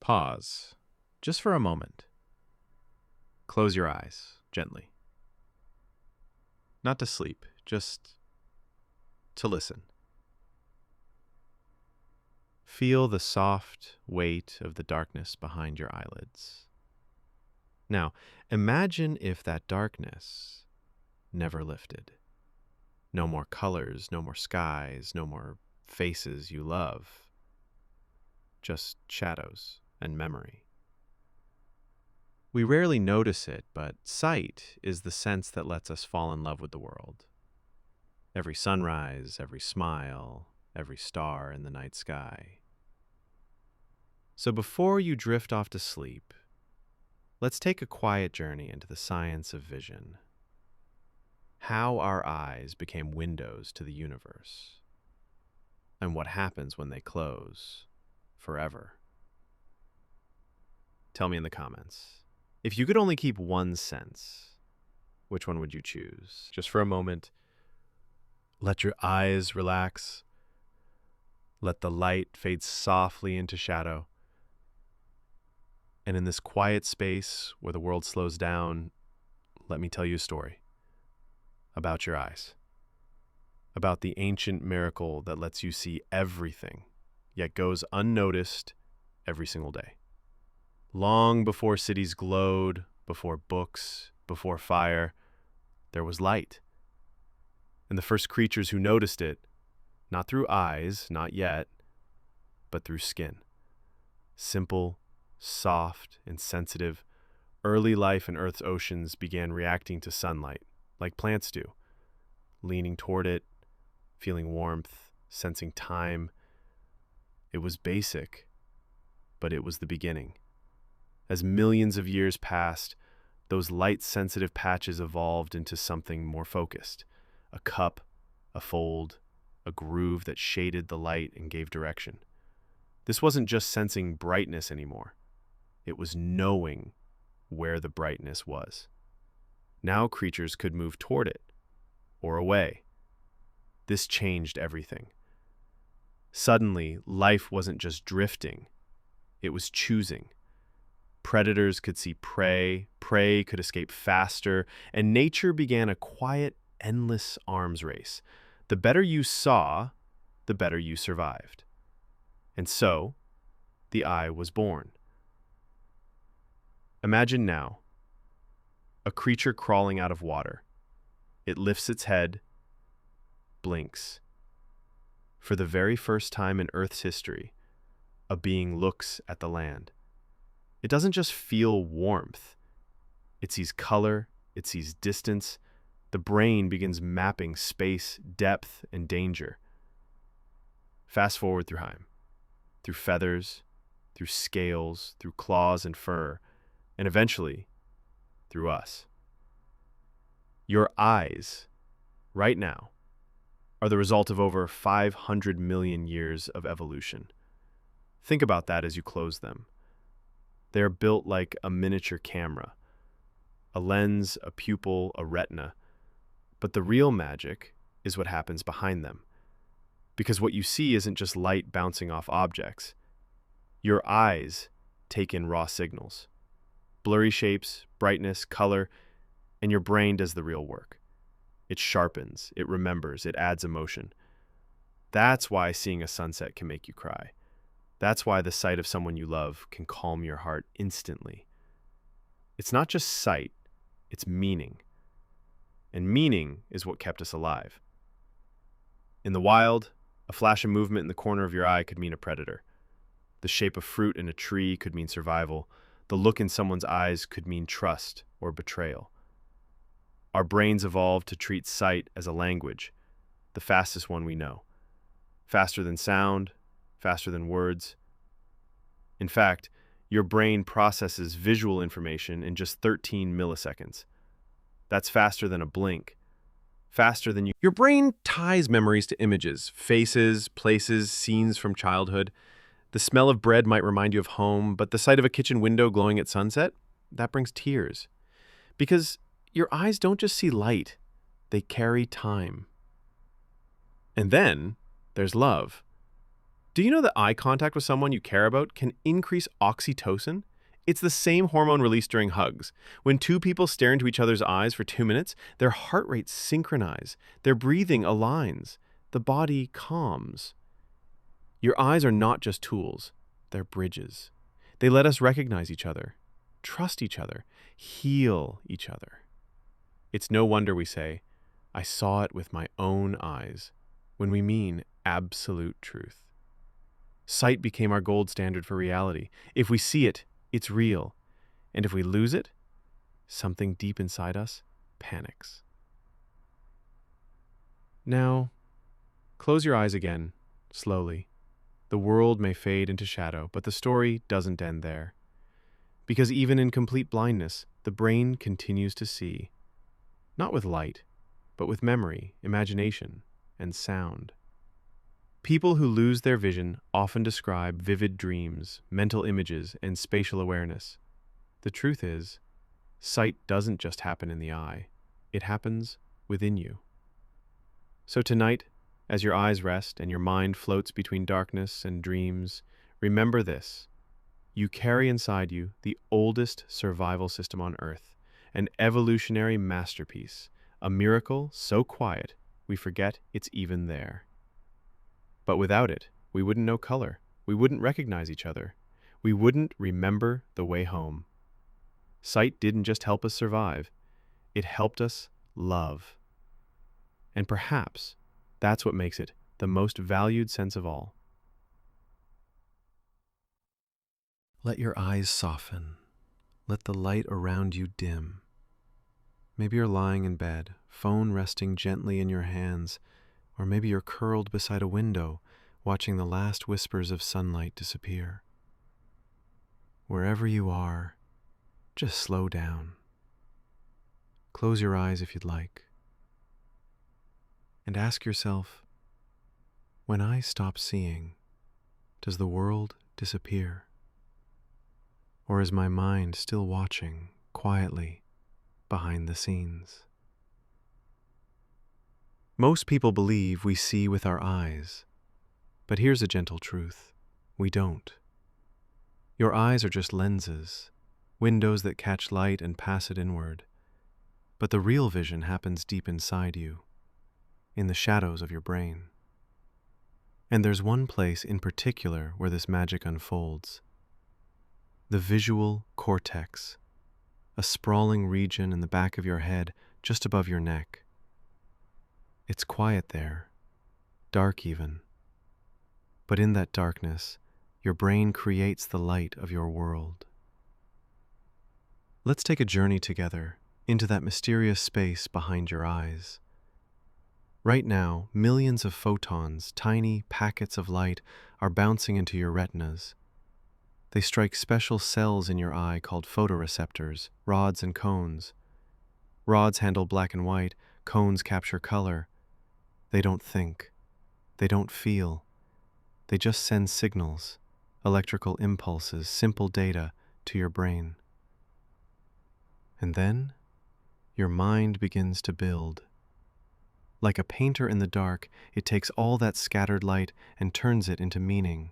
Pause, just for a moment. Close your eyes, gently. Not to sleep, just to listen. Feel the soft weight of the darkness behind your eyelids. Now, imagine if that darkness never lifted. No more colors, no more skies, no more faces you love. Just shadows and memory. We rarely notice it, but sight is the sense that lets us fall in love with the world. Every sunrise, every smile, every star in the night sky. So before you drift off to sleep, let's take a quiet journey into the science of vision. How our eyes became windows to the universe, and what happens when they close forever. Tell me in the comments. If you could only keep one sense, which one would you choose? Just for a moment, let your eyes relax. Let the light fade softly into shadow. And in this quiet space where the world slows down, let me tell you a story about your eyes, about the ancient miracle that lets you see everything, yet goes unnoticed every single day. Long before cities glowed, before books, before fire, there was light. And the first creatures who noticed it, not through eyes, not yet, but through skin. Simple, soft, and sensitive, early life in Earth's oceans began reacting to sunlight, like plants do, leaning toward it, feeling warmth, sensing time. It was basic, but it was the beginning. As millions of years passed, those light-sensitive patches evolved into something more focused. A cup, a fold, a groove that shaded the light and gave direction. This wasn't just sensing brightness anymore. It was knowing where the brightness was. Now creatures could move toward it or away. This changed everything. Suddenly, life wasn't just drifting. It was choosing. Predators could see prey, prey could escape faster, and nature began a quiet, endless arms race. The better you saw, the better you survived. And so, the eye was born. Imagine now, a creature crawling out of water. It lifts its head, blinks. For the very first time in Earth's history, a being looks at the land. It doesn't just feel warmth. It sees color, it sees distance. The brain begins mapping space, depth, and danger. Fast forward through time, through feathers, through scales, through claws and fur, and eventually, through us. Your eyes, right now, are the result of over 500 million years of evolution. Think about that as you close them. They are built like a miniature camera, a lens, a pupil, a retina. But the real magic is what happens behind them. Because what you see isn't just light bouncing off objects. Your eyes take in raw signals, blurry shapes, brightness, color, and your brain does the real work. It sharpens, it remembers, it adds emotion. That's why seeing a sunset can make you cry. That's why the sight of someone you love can calm your heart instantly. It's not just sight, it's meaning. And meaning is what kept us alive. In the wild, a flash of movement in the corner of your eye could mean a predator. The shape of fruit in a tree could mean survival. The look in someone's eyes could mean trust or betrayal. Our brains evolved to treat sight as a language, the fastest one we know. Faster than sound, faster than words. In fact, your brain processes visual information in just 13 milliseconds. That's faster than a blink. Faster than you. Your brain ties memories to images, faces, places, scenes from childhood. The smell of bread might remind you of home, but the sight of a kitchen window glowing at sunset, that brings tears. Because your eyes don't just see light, they carry time. And then there's love. Do you know that eye contact with someone you care about can increase oxytocin? It's the same hormone released during hugs. When two people stare into each other's eyes for 2 minutes, their heart rates synchronize, their breathing aligns, the body calms. Your eyes are not just tools, they're bridges. They let us recognize each other, trust each other, heal each other. It's no wonder we say, I saw it with my own eyes, when we mean absolute truth. Sight became our gold standard for reality. If we see it, it's real. And if we lose it, something deep inside us panics. Now, close your eyes again, slowly. The world may fade into shadow, but the story doesn't end there. Because even in complete blindness, the brain continues to see. Not with light, but with memory, imagination, and sound. People who lose their vision often describe vivid dreams, mental images, and spatial awareness. The truth is, sight doesn't just happen in the eye, it happens within you. So tonight, as your eyes rest and your mind floats between darkness and dreams, remember this. You carry inside you the oldest survival system on Earth, an evolutionary masterpiece, a miracle so quiet we forget it's even there. But without it, we wouldn't know color. We wouldn't recognize each other. We wouldn't remember the way home. Sight didn't just help us survive. It helped us love. And perhaps that's what makes it the most valued sense of all. Let your eyes soften. Let the light around you dim. Maybe you're lying in bed, phone resting gently in your hands, or maybe you're curled beside a window, watching the last whispers of sunlight disappear. Wherever you are, just slow down. Close your eyes if you'd like. And ask yourself, when I stop seeing, does the world disappear? Or is my mind still watching quietly behind the scenes? Most people believe we see with our eyes, but here's a gentle truth. We don't. Your eyes are just lenses, windows that catch light and pass it inward. But the real vision happens deep inside you, in the shadows of your brain. And there's one place in particular where this magic unfolds. The visual cortex, a sprawling region in the back of your head just above your neck. It's quiet there, dark even. But in that darkness, your brain creates the light of your world. Let's take a journey together into that mysterious space behind your eyes. Right now, millions of photons, tiny packets of light, are bouncing into your retinas. They strike special cells in your eye called photoreceptors, rods and cones. Rods handle black and white, cones capture color. They don't think. They don't feel. They just send signals, electrical impulses, simple data to your brain. And then, your mind begins to build. Like a painter in the dark, it takes all that scattered light and turns it into meaning.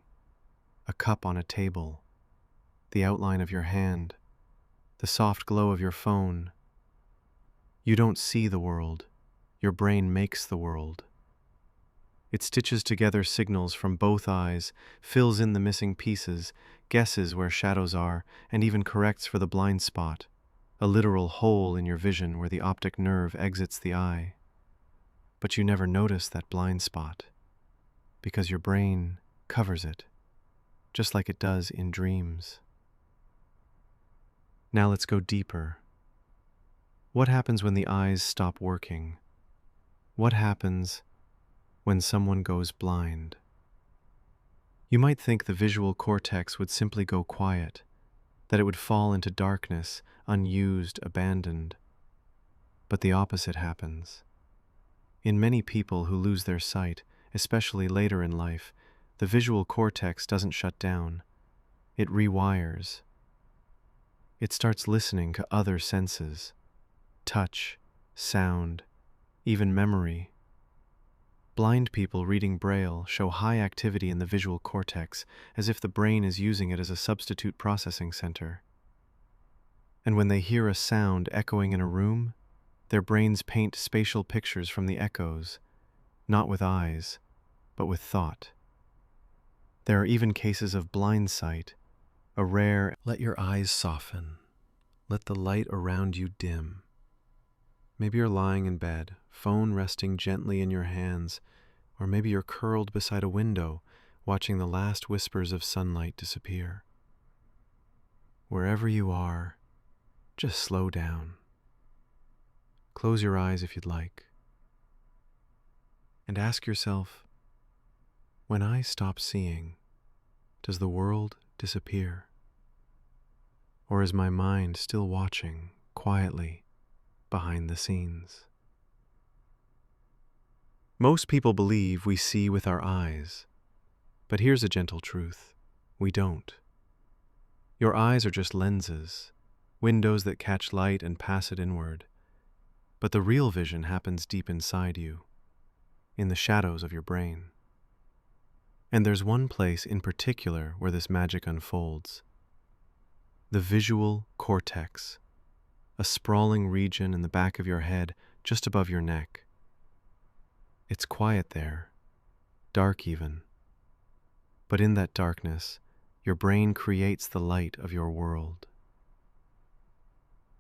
A cup on a table, the outline of your hand, the soft glow of your phone. You don't see the world. Your brain makes the world. It stitches together signals from both eyes, fills in the missing pieces, guesses where shadows are, and even corrects for the blind spot, a literal hole in your vision where the optic nerve exits the eye. But you never notice that blind spot, because your brain covers it, just like it does in dreams. Now let's go deeper. What happens when the eyes stop working? What happens when someone goes blind? You might think the visual cortex would simply go quiet, that it would fall into darkness, unused, abandoned. But the opposite happens. In many people who lose their sight, especially later in life, the visual cortex doesn't shut down. It rewires. It starts listening to other senses, touch, sound, even memory. Blind people reading Braille show high activity in the visual cortex, as if the brain is using it as a substitute processing center. And when they hear a sound echoing in a room, their brains paint spatial pictures from the echoes, not with eyes, but with thought. There are even cases of blind sight, a rare let your eyes soften, let the light around you dim. Maybe you're lying in bed, phone resting gently in your hands, or maybe you're curled beside a window, watching the last whispers of sunlight disappear. Wherever you are, just slow down. Close your eyes if you'd like. And ask yourself, when I stop seeing, does the world disappear? Or is my mind still watching quietly behind the scenes? Most people believe we see with our eyes, but here's a gentle truth: we don't. Your eyes are just lenses, windows that catch light and pass it inward. But the real vision happens deep inside you, in the shadows of your brain. And there's one place in particular where this magic unfolds: the visual cortex, a sprawling region in the back of your head, just above your neck. It's quiet there, dark even. But in that darkness, your brain creates the light of your world.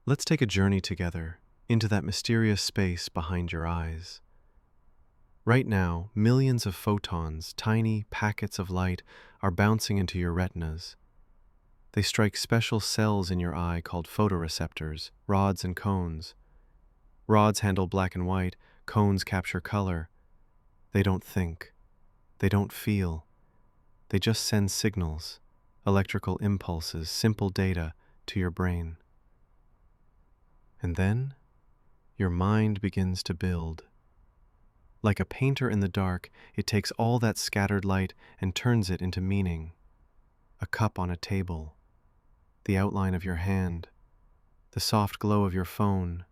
Let's take a journey together into that mysterious space behind your eyes. Right now, millions of photons, tiny packets of light, are bouncing into your retinas. They strike special cells in your eye called photoreceptors, rods and cones. Rods handle black and white, cones capture color. They don't think. They don't feel. They just send signals, electrical impulses, simple data to your brain. And then, your mind begins to build. Like a painter in the dark, it takes all that scattered light and turns it into meaning. A cup on a table, the outline of your hand, the soft glow of your phone.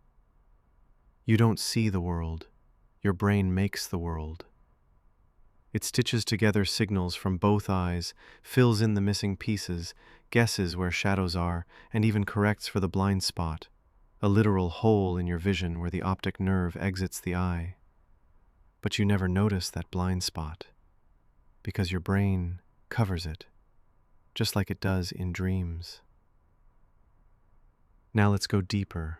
You don't see the world. Your brain makes the world. It stitches together signals from both eyes, fills in the missing pieces, guesses where shadows are, and even corrects for the blind spot, a literal hole in your vision where the optic nerve exits the eye. But you never notice that blind spot, because your brain covers it, just like it does in dreams. Now let's go deeper.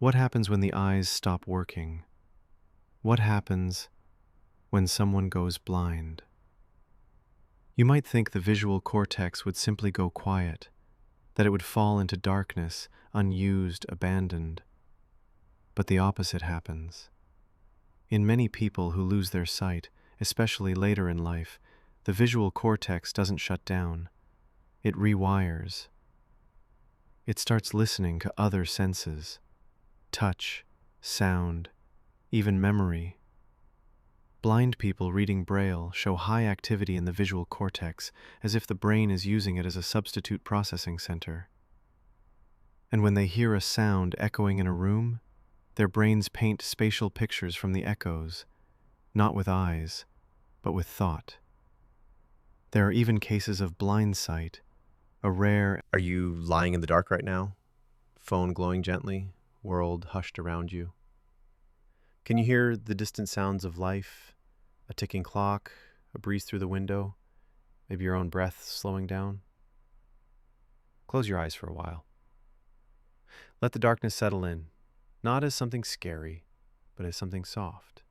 What happens when the eyes stop working? What happens when someone goes blind? You might think the visual cortex would simply go quiet, that it would fall into darkness, unused, abandoned. But the opposite happens. In many people who lose their sight, especially later in life, the visual cortex doesn't shut down. It rewires. It starts listening to other senses: touch, sound, even memory. Blind people reading Braille show high activity in the visual cortex, as if the brain is using it as a substitute processing center. And when they hear a sound echoing in a room, their brains paint spatial pictures from the echoes, not with eyes, but with thought. There are even cases of blind sight, a rare... Are you lying in the dark right now? Phone glowing gently, world hushed around you. Can you hear the distant sounds of life? A ticking clock, a breeze through the window, maybe your own breath slowing down? Close your eyes for a while. Let the darkness settle in, not as something scary, but as something soft.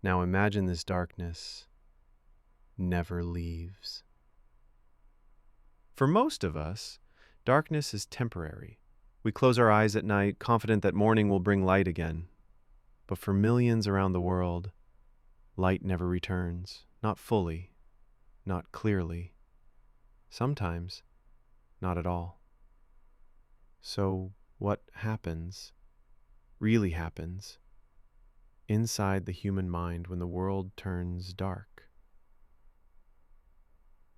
Now imagine this darkness never leaves. For most of us, darkness is temporary. We close our eyes at night, confident that morning will bring light again. But for millions around the world, light never returns, not fully, not clearly, sometimes not at all. So what happens, really happens, inside the human mind when the world turns dark?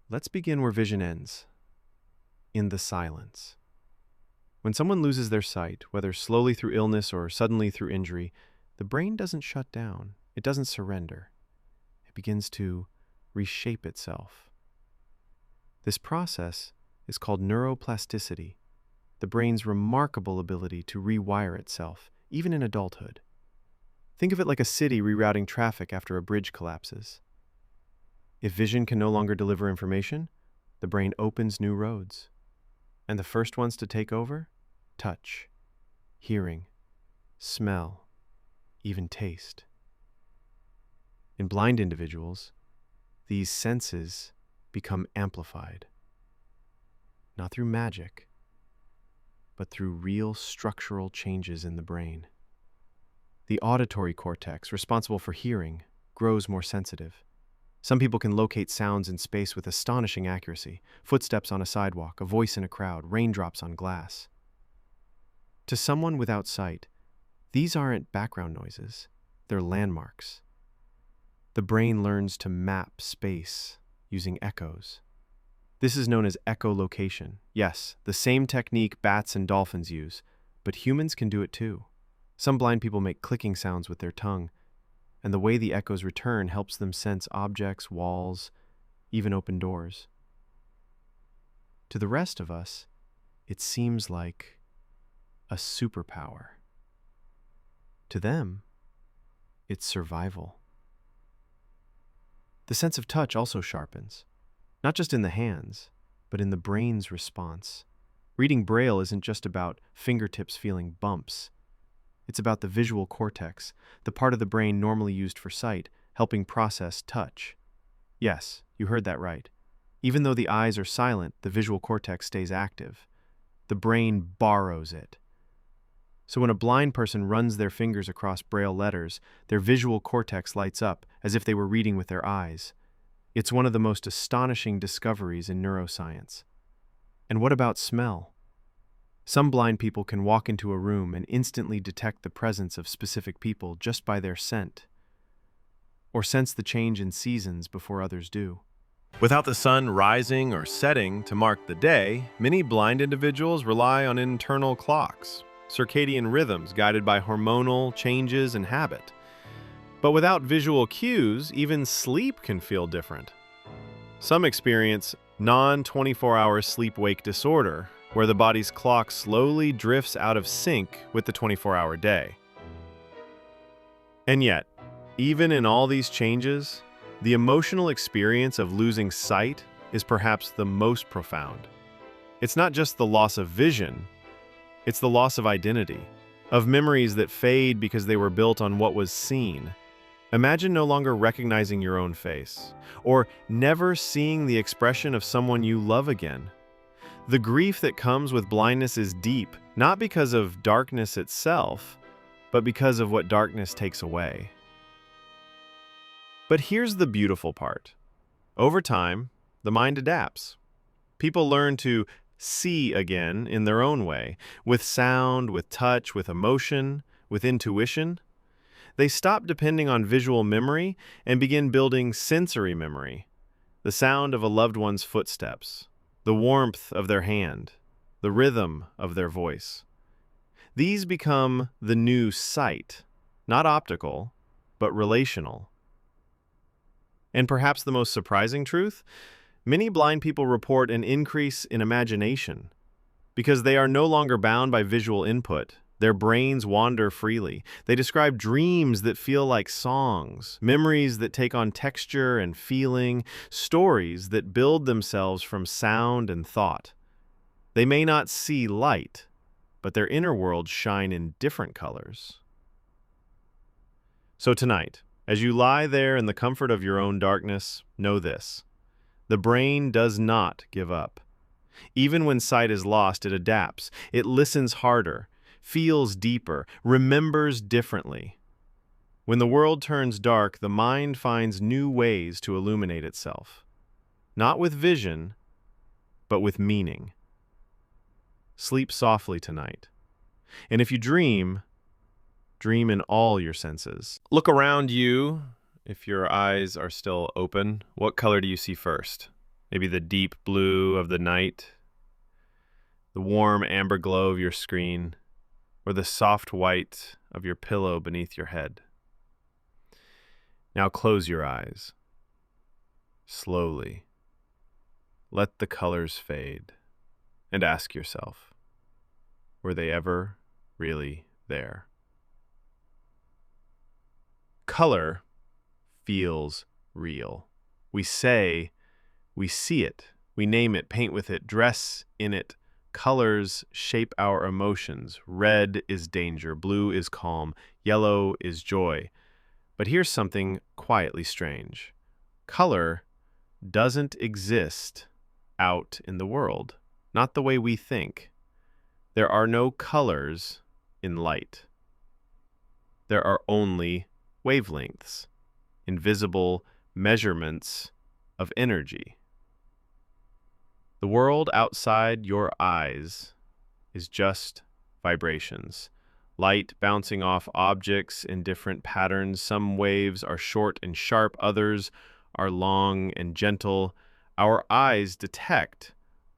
Let's begin where vision ends, in the silence. When someone loses their sight, whether slowly through illness or suddenly through injury, the brain doesn't shut down. It doesn't surrender. It begins to reshape itself. This process is called neuroplasticity, the brain's remarkable ability to rewire itself, even in adulthood. Think of it like a city rerouting traffic after a bridge collapses. If vision can no longer deliver information, the brain opens new roads. And the first ones to take over? Touch, hearing, smell, even taste. In blind individuals, these senses become amplified. Not through magic, but through real structural changes in the brain. The auditory cortex, responsible for hearing, grows more sensitive. Some people can locate sounds in space with astonishing accuracy: footsteps on a sidewalk, a voice in a crowd, raindrops on glass. To someone without sight, these aren't background noises, they're landmarks. The brain learns to map space using echoes. This is known as echolocation. Yes, the same technique bats and dolphins use, but humans can do it too. Some blind people make clicking sounds with their tongue, and the way the echoes return helps them sense objects, walls, even open doors. To the rest of us, it seems like a superpower. To them, it's survival. The sense of touch also sharpens, not just in the hands, but in the brain's response. Reading Braille isn't just about fingertips feeling bumps. It's about the visual cortex, the part of the brain normally used for sight, helping process touch. Yes, you heard that right. Even though the eyes are silent, the visual cortex stays active. The brain borrows it. So when a blind person runs their fingers across Braille letters, their visual cortex lights up as if they were reading with their eyes. It's one of the most astonishing discoveries in neuroscience. And what about smell? Some blind people can walk into a room and instantly detect the presence of specific people just by their scent, or sense the change in seasons before others do. Without the sun rising or setting to mark the day, many blind individuals rely on internal clocks, circadian rhythms guided by hormonal changes and habit. But without visual cues, even sleep can feel different. Some experience non-24-hour sleep-wake disorder, where the body's clock slowly drifts out of sync with the 24-hour day. And yet, even in all these changes, the emotional experience of losing sight is perhaps the most profound. It's not just the loss of vision, it's the loss of identity, of memories that fade because they were built on what was seen. Imagine no longer recognizing your own face, or never seeing the expression of someone you love again. The grief that comes with blindness is deep, not because of darkness itself, but because of what darkness takes away. But here's the beautiful part. Over time, the mind adapts. People learn to see again in their own way, with sound, with touch, with emotion, with intuition. They stop depending on visual memory and begin building sensory memory. The sound of a loved one's footsteps, the warmth of their hand, the rhythm of their voice. These become the new sight, not optical, but relational. And perhaps the most surprising truth? Many blind people report an increase in imagination. Because they are no longer bound by visual input, their brains wander freely. They describe dreams that feel like songs, memories that take on texture and feeling, stories that build themselves from sound and thought. They may not see light, but their inner worlds shine in different colors. So tonight, as you lie there in the comfort of your own darkness, know this: the brain does not give up. Even when sight is lost, it adapts. It listens harder, feels deeper, remembers differently. When the world turns dark, the mind finds new ways to illuminate itself. Not with vision, but with meaning. Sleep softly tonight. And if you dream, dream in all your senses. Look around you. If your eyes are still open, what color do you see first? Maybe the deep blue of the night, the warm amber glow of your screen, or the soft white of your pillow beneath your head. Now close your eyes. Slowly. Let the colors fade. And ask yourself, were they ever really there? Color feels real. We say we see it. We name it, paint with it, dress in it. Colors shape our emotions. Red is danger, blue is calm, yellow is joy. But here's something quietly strange. Color doesn't exist out in the world, not the way we think. There are no colors in light. There are only wavelengths, invisible measurements of energy. The world outside your eyes is just vibrations, light bouncing off objects in different patterns. Some waves are short and sharp, others are long and gentle. Our eyes detect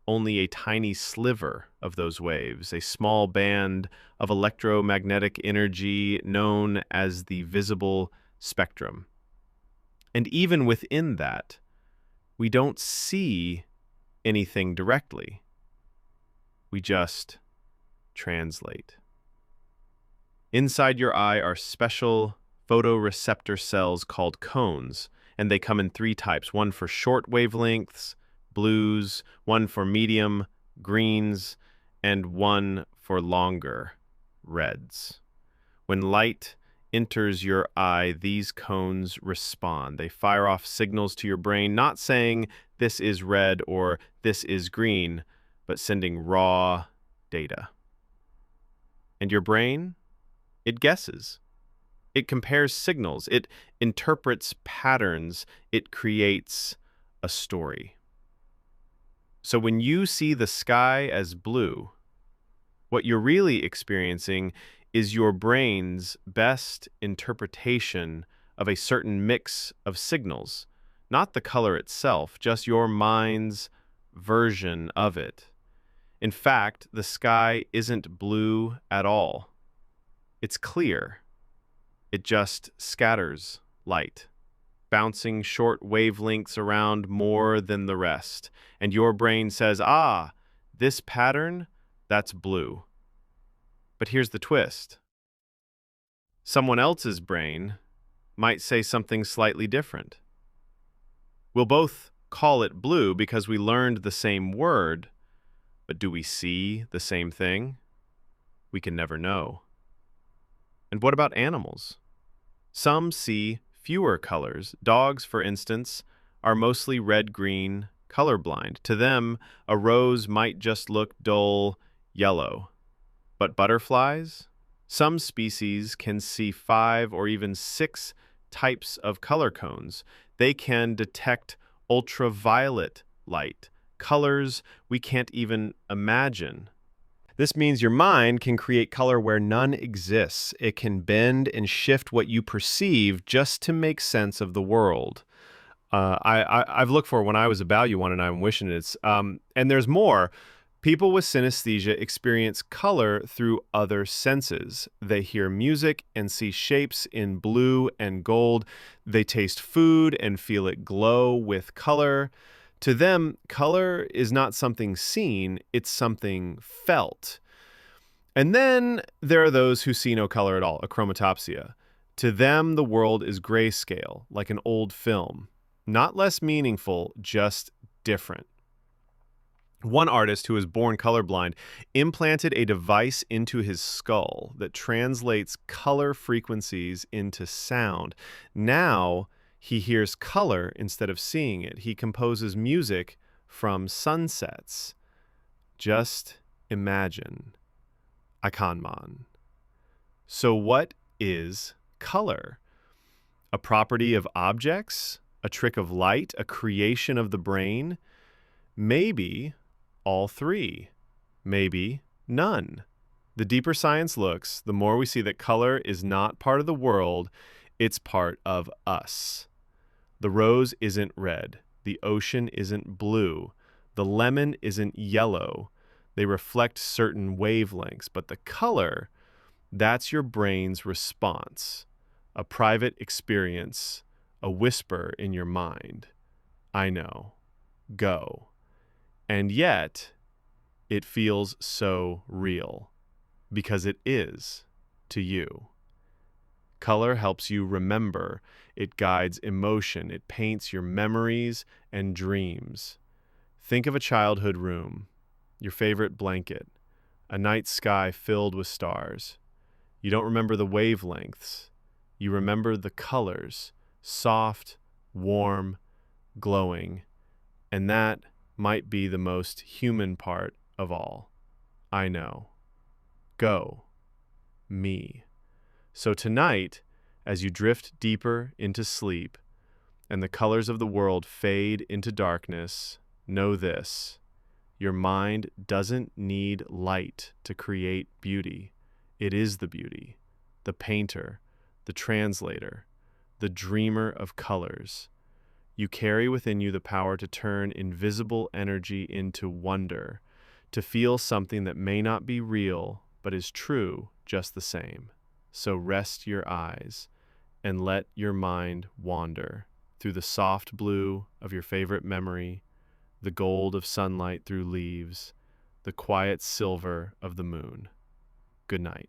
only a tiny sliver of those waves, a small band of electromagnetic energy known as the visible spectrum. And even within that, we don't see anything directly. We just translate. Inside your eye are special photoreceptor cells called cones, and they come in three types, one for short wavelengths, blues, one for medium, greens, and one for longer, reds. When light enters your eye, these cones respond. They fire off signals to your brain, not saying this is red or this is green, but sending raw data. And your brain, it guesses. It compares signals. It interprets patterns. It creates a story. So when you see the sky as blue, what you're really experiencing is your brain's best interpretation of a certain mix of signals, not the color itself, just your mind's version of it. In fact, the sky isn't blue at all. It's clear. It just scatters light, bouncing short wavelengths around more than the rest. And your brain says, this pattern, that's blue. But here's the twist. Someone else's brain might say something slightly different. We'll both call it blue because we learned the same word, but do we see the same thing? We can never know. And what about animals? Some see fewer colors. Dogs, for instance, are mostly red-green colorblind. To them, a rose might just look dull yellow. But butterflies? Some species can see 5 or even 6 types of color cones. They can detect ultraviolet light, colors we can't even imagine. This means your mind can create color where none exists. It can bend and shift what you perceive just to make sense of the world. I've looked for when I was about you one, and I'm wishing it's. And there's more. People with synesthesia experience color through other senses. They hear music and see shapes in blue and gold. They taste food and feel it glow with color. To them, color is not something seen, it's something felt. And then there are those who see no color at all, achromatopsia. To them, the world is grayscale, like an old film. Not less meaningful, just different. One artist who was born colorblind implanted a device into his skull that translates color frequencies into sound. Now he hears color instead of seeing it. He composes music from sunsets. Just imagine. Ikonman. So what is color? A property of objects? A trick of light? A creation of the brain? Maybe all three. Maybe none. The deeper science looks, the more we see that color is not part of the world, it's part of us. The rose isn't red. The ocean isn't blue. The lemon isn't yellow. They reflect certain wavelengths, but the color, That's your brain's response, a private experience, a whisper in your mind. I know. Go. And yet, it feels so real, because it is, to you. Color helps you remember, it guides emotion, it paints your memories and dreams. Think of a childhood room, your favorite blanket, a night sky filled with stars. You don't remember the wavelengths, you remember the colors, soft, warm, glowing, and that might be the most human part of all. I know. Go. Me. So tonight, as you drift deeper into sleep and the colors of the world fade into darkness, know this: your mind doesn't need light to create beauty. It is the beauty, the painter, the translator, the dreamer of colors. You carry within you the power to turn invisible energy into wonder, to feel something that may not be real, but is true just the same. So rest your eyes and let your mind wander through the soft blue of your favorite memory, the gold of sunlight through leaves, the quiet silver of the moon. Good night.